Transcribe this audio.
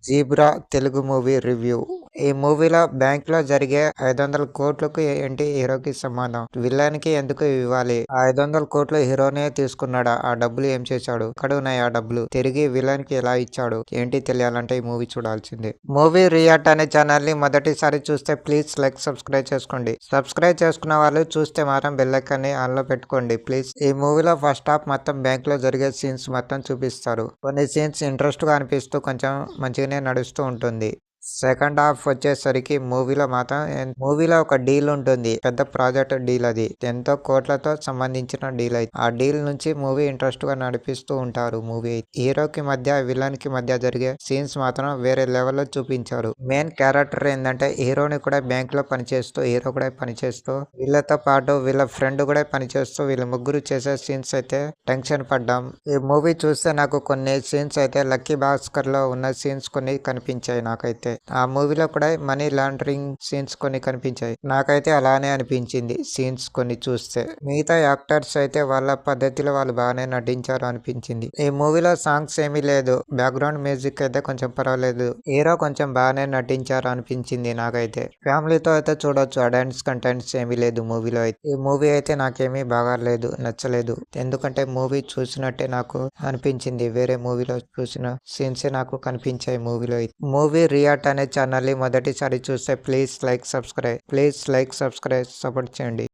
Zebra Telugu movie review. ఈ మూవీలో bank లో జరిగే 500 కోట్లకు ఏంటి హీరోకి సంబంధం? విలన్ కి ఎందుకు ఇవ్వాలి? ఆ 500 కోట్లు హీరోనే తీసుకున్నాడా? ఆ డబ్బులు ఏం చేశాడు? ఎక్కడ ఉన్నాయి ఆ డబ్బులు? తిరిగి విలన్ కి ఎలా ఇచ్చాడు? ఏంటి తెలియాలంటే ఈ మూవీ చూడాల్సిందే. మూవీ రియాక్ట్ అనే ఛానల్ ని మొదటిసారి చూస్తే ప్లీజ్ లైక్ సబ్స్క్రైబ్ చేసుకోండి. సబ్స్క్రైబ్ చేసుకున్న వాళ్ళు చూస్తే మాత్రం బెల్ ఐకాన్ ని ఆన్ లో పెట్టుకోండి ప్లీజ్. ఈ మూవీలో ఫస్ట్ హాఫ్ మొత్తం బ్యాంక్ లో జరిగే సీన్స్ మొత్తం చూపిస్తారు. కొన్ని సీన్స్ ఇంట్రెస్ట్ గా అనిపిస్తూ కొంచెం మంచిగానే నడుస్తూ ఉంటుంది. సెకండ్ హాఫ్ వచ్చేసరికి మూవీలో ఒక డీల్ ఉంటుంది. పెద్ద ప్రాజెక్ట్ డీల్ అది. ఎంతో కోట్లతో సంబంధించిన డీల్ అయితే ఆ డీల్ నుంచి మూవీ ఇంట్రెస్ట్ గా నడిపిస్తూ ఉంటారు. మూవీ హీరోకి మధ్య విలన్ కి మధ్య జరిగే సీన్స్ మాత్రం వేరే లెవెల్లో చూపించారు. మెయిన్ క్యారెక్టర్ ఏంటంటే హీరోని కూడా బ్యాంక్ లో పనిచేస్తూ హీరో కూడా పనిచేస్తూ వీళ్ళతో పాటు వీళ్ళ ఫ్రెండ్ కూడా పనిచేస్తూ వీళ్ళ ముగ్గురు చేసే సీన్స్ అయితే టెన్షన్ పడ్డాం. ఈ మూవీ చూస్తే నాకు కొన్ని సీన్స్ అయితే లక్కీ భాస్కర్ లో ఉన్న సీన్స్ కొన్ని కనిపించాయి. నాకైతే ఆ మూవీలో కూడా మనీ లాండరింగ్ సీన్స్ కొన్ని కనిపించాయి. నాకైతే అలానే అనిపించింది సీన్స్ కొన్ని చూస్తే. మిగతా యాక్టర్స్ అయితే వాళ్ళ పద్ధతిలో వాళ్ళు బాగానే నటించారు అనిపించింది. ఈ మూవీలో సాంగ్స్ ఏమీ లేదు. బ్యాక్గ్రౌండ్ మ్యూజిక్ అయితే కొంచెం పర్వాలేదు. హీరో కొంచెం బాగానే నటించారు అనిపించింది నాకైతే. ఫ్యామిలీతో అయితే చూడొచ్చు. అడల్ట్స్ కంటెంట్స్ ఏమీ లేదు మూవీలో అయితే. ఈ మూవీ అయితే నాకేమీ బాగాలేదు, నచ్చలేదు. ఎందుకంటే మూవీ చూసినట్టే నాకు అనిపించింది. వేరే మూవీలో చూసిన సీన్సే నాకు కనిపించాయి మూవీలో అయితే. మూవీ రియాక్ట్ అనే ఛానల్ ని మొదటిసారి చూస్తే ప్లీజ్ లైక్ సబ్స్క్రైబ్ సపోర్ట్ చేయండి.